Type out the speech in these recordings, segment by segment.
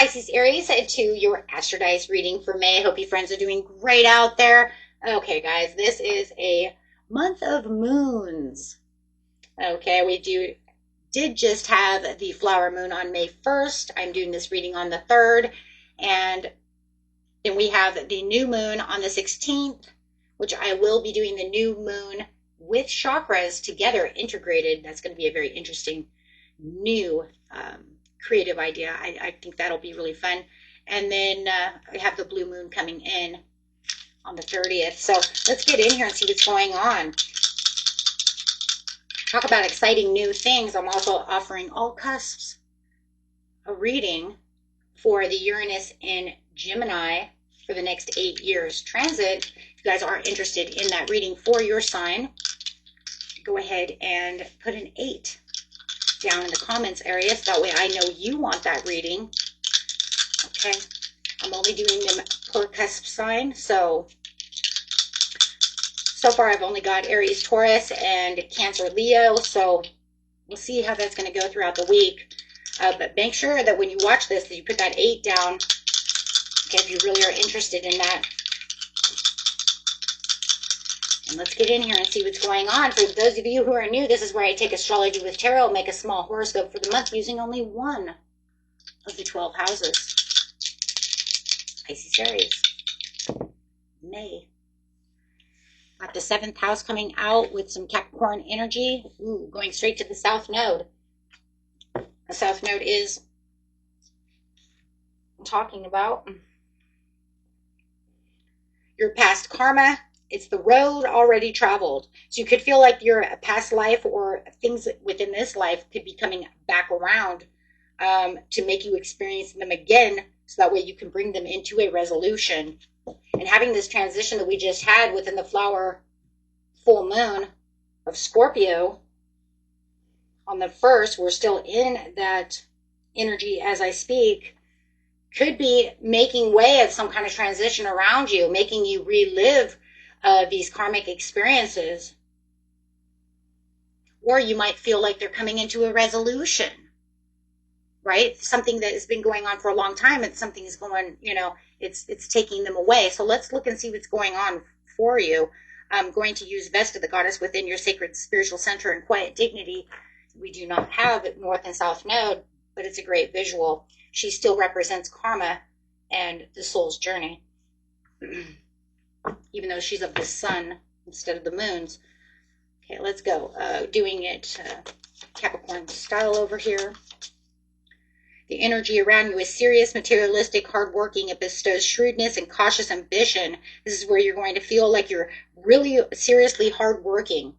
Pisces, Aries, to your Astro Dice reading for May. Hope you friends are doing great out there. Okay, guys, this is a month of moons. Okay, we did just have the flower moon on May 1st. I'm doing this reading on the 3rd. And then we have the new moon on the 16th, which I will be doing the new moon with chakras together integrated. That's going to be a very interesting new creative idea. I think that'll be really fun. And then I have the blue moon coming in on the 30th. So let's get in here and see what's going on. Talk about exciting new things. I'm also offering all cusps a reading for the Uranus in Gemini for the next 8 years transit. If you guys are interested in that reading for your sign, go ahead and put an 8 down in the comments area, so that way I know you want that reading. Okay, I'm only doing them per cusp sign, so far I've only got Aries, Taurus, and Cancer, Leo, so we'll see how that's going to go throughout the week. But make sure that when you watch this, that you put that 8 down, okay, if you really are interested in that. And let's get in here and see what's going on. For those of you who are new, this is where I take astrology with tarot, make a small horoscope for the month using only one of the 12 houses. Pisces, Aries, May. Got the 7th house coming out with some Capricorn energy. Ooh, going straight to the South Node. The South Node is I'm talking about your past karma. It's the road already traveled. So you could feel like your past life or things within this life could be coming back around to make you experience them again, so that way you can bring them into a resolution. And having this transition that we just had within the flower full moon of Scorpio on the 1st, we're still in that energy as I speak, could be making way of some kind of transition around you, making you relive these karmic experiences. Or you might feel like they're coming into a resolution, right? Something that has been going on for a long time, and something is going, it's taking them away. So let's look and see what's going on for you. I'm going to use Vesta, the goddess within your sacred spiritual center and quiet dignity. We do not have North and South Node, but it's a great visual. She still represents karma and the soul's journey. Even though she's of the sun instead of the moons. Okay, let's go. Doing it Capricorn style over here. The energy around you is serious, materialistic, hardworking. It bestows shrewdness and cautious ambition. This is where you're going to feel like you're really seriously hardworking.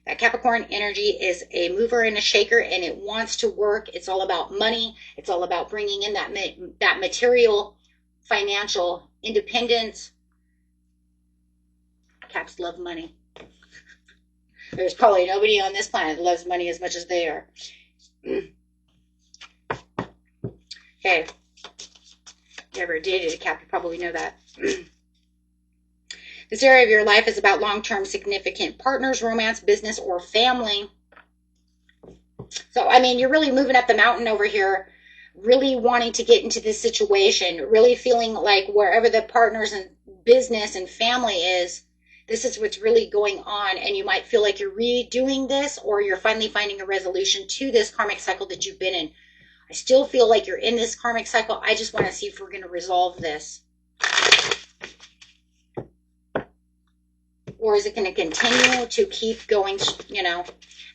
That Capricorn energy is a mover and a shaker, and it wants to work. It's all about money. It's all about bringing in that material, financial independence. Caps love money. There's probably nobody on this planet that loves money as much as they are. Okay. If you ever dated a Cap, you probably know that. This area of your life is about long-term significant partners, romance, business, or family. So, I mean, you're really moving up the mountain over here, really wanting to get into this situation, really feeling like wherever the partners and business and family is, this is what's really going on, and you might feel like you're redoing this, or you're finally finding a resolution to this karmic cycle that you've been in. I still feel like you're in this karmic cycle. I just want to see if we're going to resolve this. Or is it going to continue to keep going,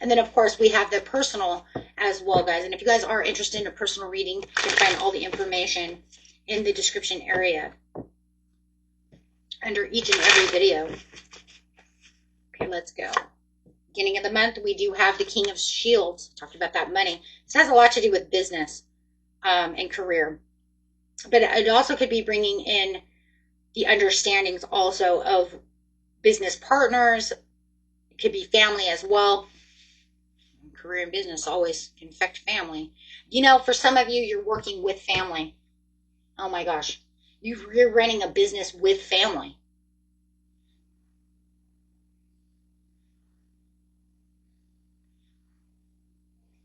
And then, of course, we have the personal as well, guys. And if you guys are interested in a personal reading, you can find all the information in the description area under each and every video. Okay, let's go. Beginning of the month, we do have the King of Shields. Talked about that money. This has a lot to do with business and career. But it also could be bringing in the understandings also of business partners. It could be family as well. Career and business always can affect family. For some of you, you're working with family. Oh my gosh. You're running a business with family.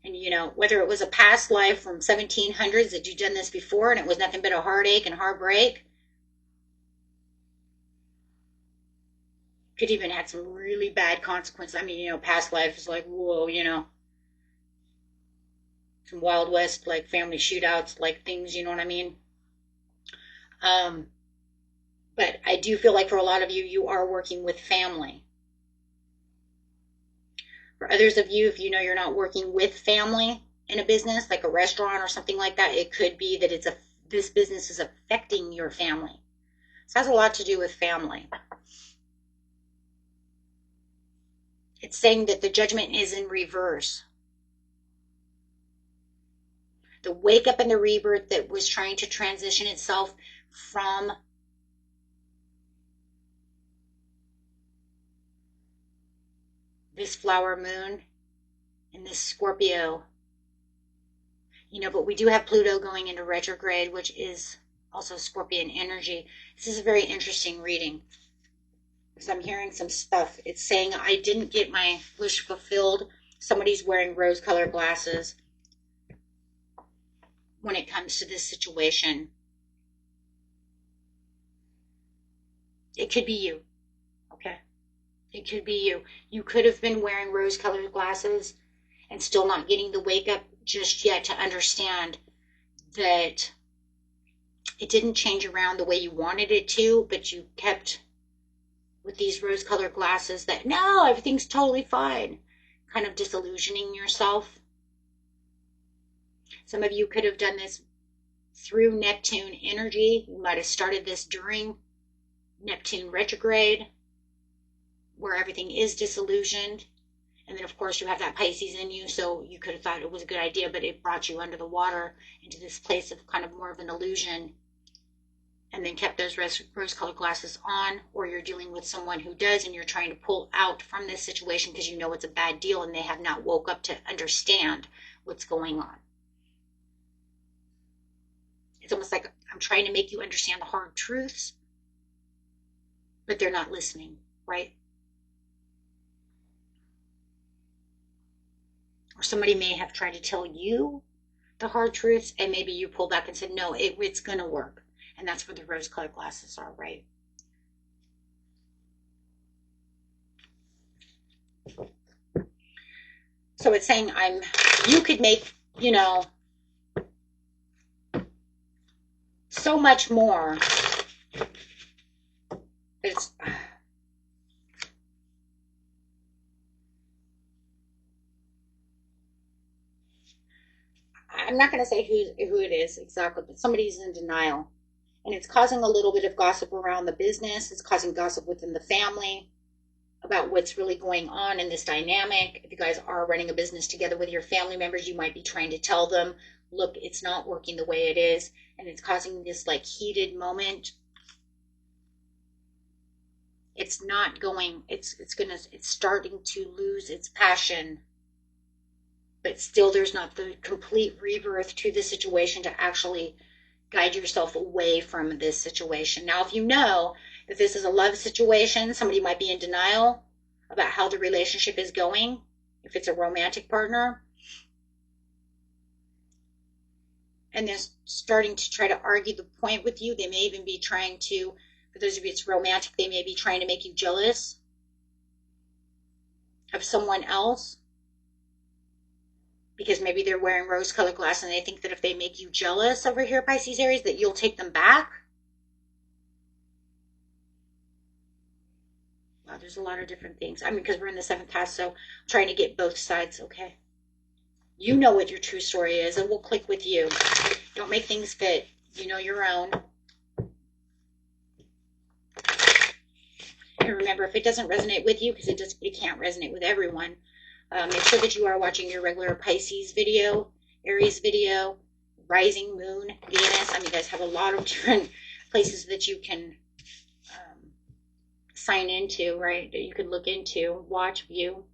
And, you know, whether it was a past life from 1700s that you've done this before and it was nothing but a heartache and heartbreak, could even have some really bad consequences. I mean, you know, past life is like, whoa, you know, some Wild West, like family shootouts, like things, you know what I mean? Um, but I do feel like for a lot of you, you are working with family. For others of you, if you know you're not working with family in a business, like a restaurant or something like that, it could be that this business is affecting your family. This has a lot to do with family. It's saying that the judgment is in reverse. The wake up and the rebirth that was trying to transition itself from this flower moon and this Scorpio. You know, but we do have Pluto going into retrograde, which is also Scorpion energy. This is a very interesting reading because I'm hearing some stuff. It's saying I didn't get my wish fulfilled. Somebody's wearing rose-colored glasses when it comes to this situation. It could be you, okay? It could be you. You could have been wearing rose-colored glasses and still not getting the wake up just yet to understand that it didn't change around the way you wanted it to, but you kept with these rose-colored glasses that, no, everything's totally fine, kind of disillusioning yourself. Some of you could have done this through Neptune energy. You might have started this during Neptune retrograde, where everything is disillusioned. And then, of course, you have that Pisces in you, so you could have thought it was a good idea, but it brought you under the water into this place of kind of more of an illusion, and then kept those rose-colored glasses on. Or you're dealing with someone who does, and you're trying to pull out from this situation because you know it's a bad deal, and they have not woke up to understand what's going on. It's almost like I'm trying to make you understand the hard truths, but they're not listening, right? Or somebody may have tried to tell you the hard truths, and maybe you pull back and said, no, it's going to work. And that's where the rose-colored glasses are, right? So it's saying you could make, you know, so much more. I'm not going to say who it is exactly, but somebody's in denial. And it's causing a little bit of gossip around the business. It's causing gossip within the family about what's really going on in this dynamic. If you guys are running a business together with your family members, you might be trying to tell them, look, it's not working the way it is. And it's causing this like heated moment. It's not going, it's starting to lose its passion. But still, there's not the complete rebirth to the situation to actually guide yourself away from this situation. Now, if you know that this is a love situation, somebody might be in denial about how the relationship is going. If it's a romantic partner, and they're starting to try to argue the point with you, they may even be trying to, for those of you it's romantic, they may be trying to make you jealous of someone else, because maybe they're wearing rose-colored glasses and they think that if they make you jealous over here, Pisces, Aries, that you'll take them back. Wow, there's a lot of different things. I mean, because we're in the seventh house, so I'm trying to get both sides, okay? You know what your true story is, and we'll click with you. Don't make things fit. You know your own. And remember, if it doesn't resonate with you, because it can't resonate with everyone, make sure that you are watching your regular Pisces video, Aries video, rising moon, Venus. I mean, you guys have a lot of different places that you can sign into, right? That you can look into, watch, view.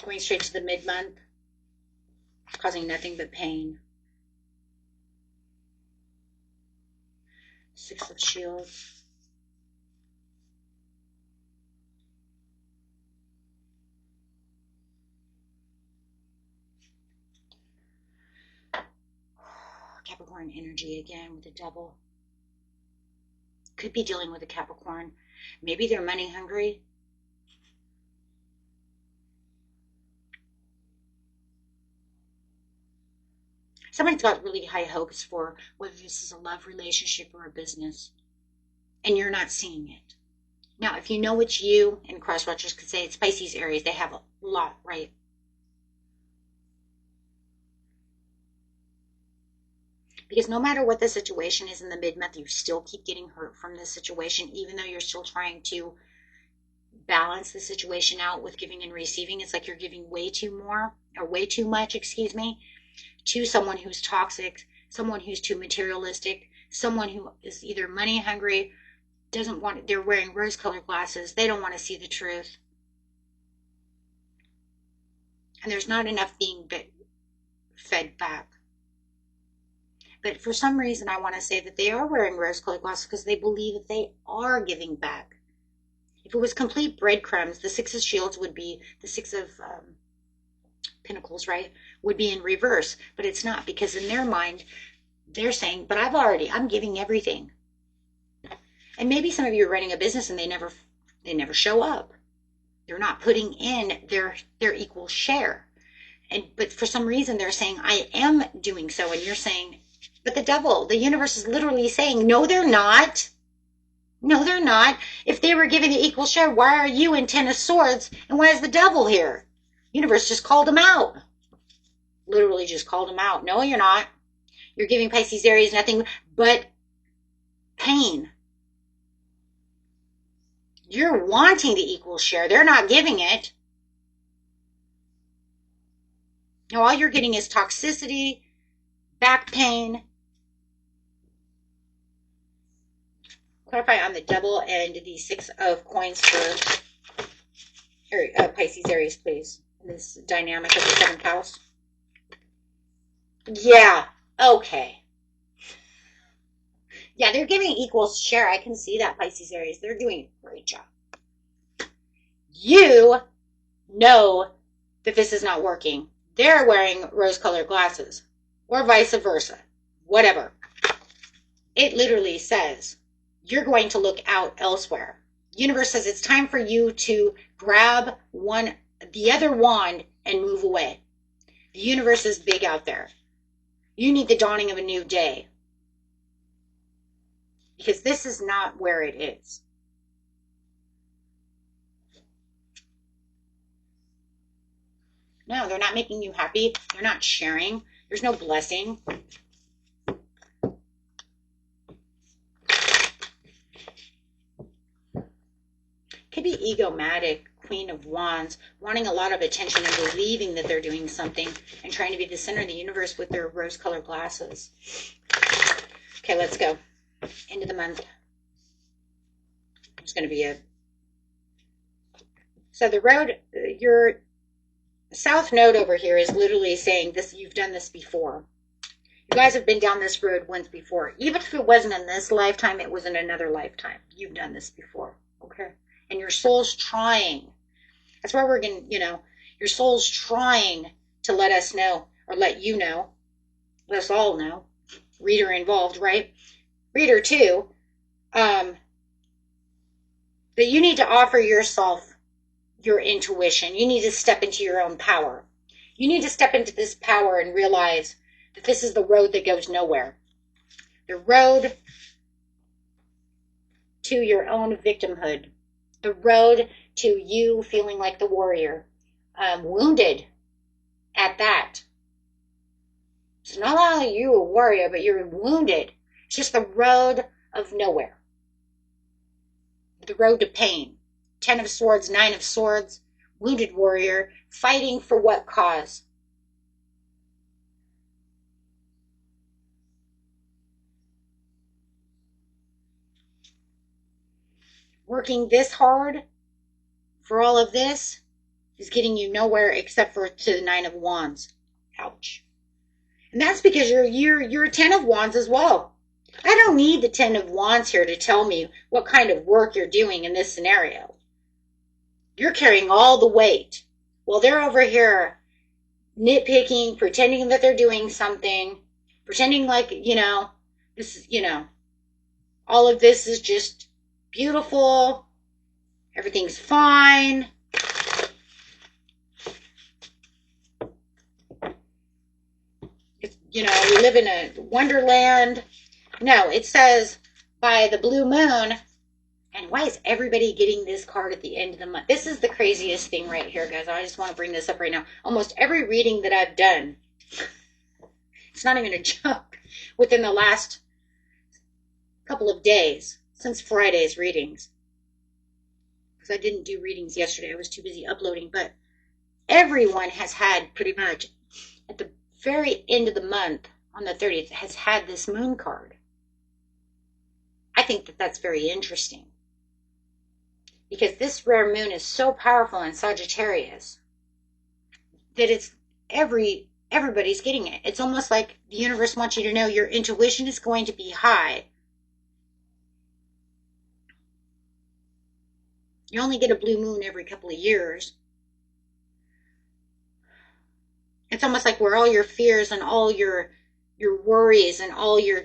Going straight to the mid-month, causing nothing but pain. Six of Shields. Capricorn energy again with the devil. Could be dealing with a Capricorn. Maybe they're money hungry. Somebody's got really high hopes for whether this is a love relationship or a business, and you're not seeing it. Now, if you know it's you, and cross-watchers could say it's Pisces, Aries, they have a lot, right? Because no matter what the situation is in the mid-month, you still keep getting hurt from this situation, even though you're still trying to balance the situation out with giving and receiving. It's like you're giving way too much, excuse me, to someone who's toxic, someone who's too materialistic, someone who is either money hungry, doesn't want it, they're wearing rose-colored glasses, they don't want to see the truth. And there's not enough being fed back. But for some reason, I want to say that they are wearing rose-colored glasses because they believe that they are giving back. If it was complete breadcrumbs, the Six of Shields would be, the Six of Pentacles, right, would be in reverse. But it's not, because in their mind, they're saying, but I'm giving everything. And maybe some of you are running a business and they never show up. They're not putting in their equal share. But for some reason, they're saying, I am doing so. And you're saying, but the universe is literally saying, no, they're not. No, they're not. If they were giving the equal share, why are you in Ten of Swords? And why is the devil here? Universe just called them out. Literally just called them out. No, you're not. You're giving Pisces, Aries nothing but pain. You're wanting the equal share. They're not giving it. No, all you're getting is toxicity, back pain. Clarify on the devil and the Six of Coins for Pisces, Aries, please. This dynamic of the seventh house. Yeah, okay. Yeah, they're giving equal share. I can see that, Pisces, Aries. They're doing a great job. You know that this is not working. They're wearing rose-colored glasses, or vice versa, whatever. It literally says, you're going to look out elsewhere. Universe says it's time for you to grab the other wand and move away. The universe is big out there. You need the dawning of a new day. Because this is not where it is. No, they're not making you happy. They're not sharing. There's no blessing. Could be egomatic, Queen of Wands, wanting a lot of attention and believing that they're doing something and trying to be the center of the universe with their rose-colored glasses. Okay, let's go. End of the month. It's going to be a... So the road, your south node over here is literally saying this. You've done this before. You guys have been down this road once before. Even if it wasn't in this lifetime, it was in another lifetime. You've done this before, okay? And your soul's trying. That's why we're going to, your soul's trying to let us know, or let you know, let us all know, reader involved, right? Reader too, that you need to offer yourself your intuition. You need to step into your own power. You need to step into this power and realize that this is the road that goes nowhere. The road to your own victimhood. The road to you feeling like the warrior. Wounded at that. It's not only you a warrior, but you're wounded. It's just the road of nowhere. The road to pain. 10 of Swords, 9 of Swords, wounded warrior, fighting for what cause? Working this hard for all of this is getting you nowhere except for to the 9 of Wands. Ouch. And that's because you're a 10 of Wands as well. I don't need the 10 of Wands here to tell me what kind of work you're doing in this scenario. You're carrying all the weight. Well, they're over here nitpicking, pretending that they're doing something, pretending like, this is, all of this is just beautiful. Everything's fine. It's, we live in a wonderland. No, it says by the blue moon. And why is everybody getting this card at the end of the month? This is the craziest thing right here, guys. I just want to bring this up right now. Almost every reading that I've done, it's not even a joke, within the last couple of days, since Friday's readings, because I didn't do readings yesterday. I was too busy uploading. But everyone has had pretty much at the very end of the month, on the 30th, has had this moon card. I think that that's very interesting, because this rare moon is so powerful in Sagittarius that it's everybody's getting it. It's almost like the universe wants you to know your intuition is going to be high. You only get a blue moon every couple of years. It's almost like where all your fears and all your worries and all your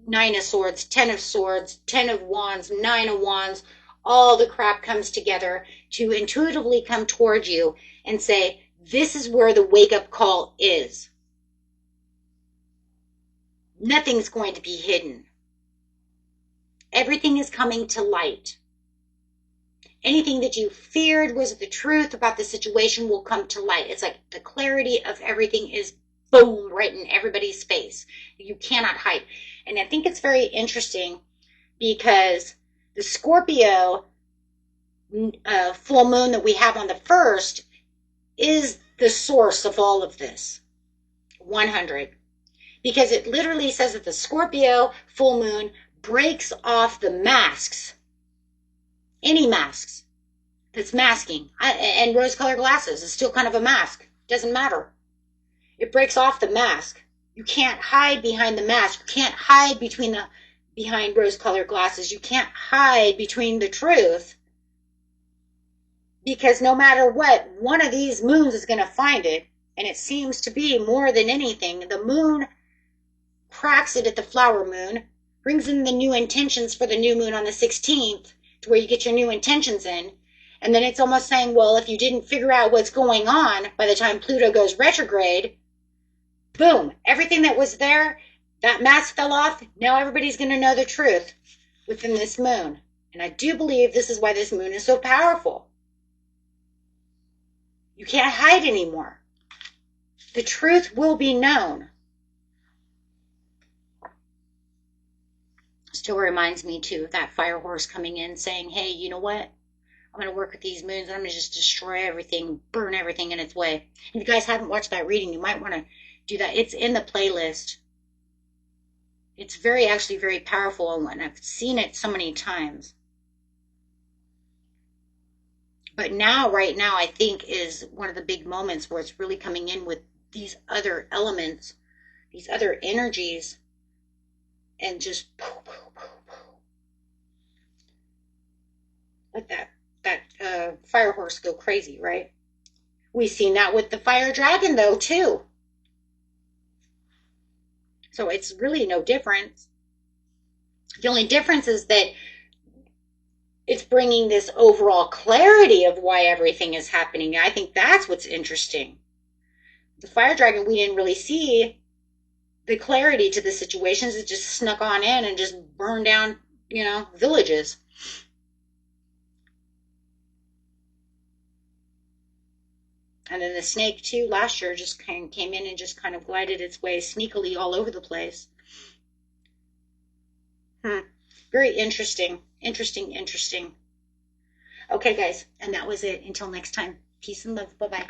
9 of Swords, 10 of Swords, 10 of Wands, 9 of Wands, all the crap comes together to intuitively come towards you and say, this is where the wake-up call is. Nothing's going to be hidden. Everything is coming to light. Anything that you feared was the truth about the situation will come to light. It's like the clarity of everything is boom, right in everybody's face. You cannot hide. And I think it's very interesting because the Scorpio full moon that we have on the 1st is the source of all of this. 100. Because it literally says that the Scorpio full moon breaks off the masks. Any masks that's masking. And rose-colored glasses is still kind of a mask. Doesn't matter. It breaks off the mask. You can't hide behind the mask. You can't hide behind rose-colored glasses. You can't hide between the truth. Because no matter what, one of these moons is going to find it. And it seems to be more than anything. The moon cracks it at the flower moon, brings in the new intentions for the new moon on the 16th, to where you get your new intentions in. And then it's almost saying, well, if you didn't figure out what's going on by the time Pluto goes retrograde, boom, everything that was there, that mask fell off. Now everybody's going to know the truth within this moon. And I do believe this is why this moon is so powerful. You can't hide anymore. The truth will be known. Still reminds me, too, of that fire horse coming in saying, hey, you know what? I'm going to work with these moons and I'm going to just destroy everything, burn everything in its way. If you guys haven't watched that reading, you might want to do that. It's in the playlist. It's actually very powerful, and I've seen it so many times. But right now, I think is one of the big moments where it's really coming in with these other elements, these other energies, and just let that fire horse go crazy, right? We've seen that with the fire dragon, though, too. So it's really no difference. The only difference is that it's bringing this overall clarity of why everything is happening. I think that's what's interesting. The fire dragon, we didn't really see the clarity to the situations. It just snuck on in and just burned down, villages. And then the snake, too, last year just kind of came in and just kind of glided its way sneakily all over the place. Very interesting. Interesting. Okay, guys. And that was it. Until next time. Peace and love. Bye-bye.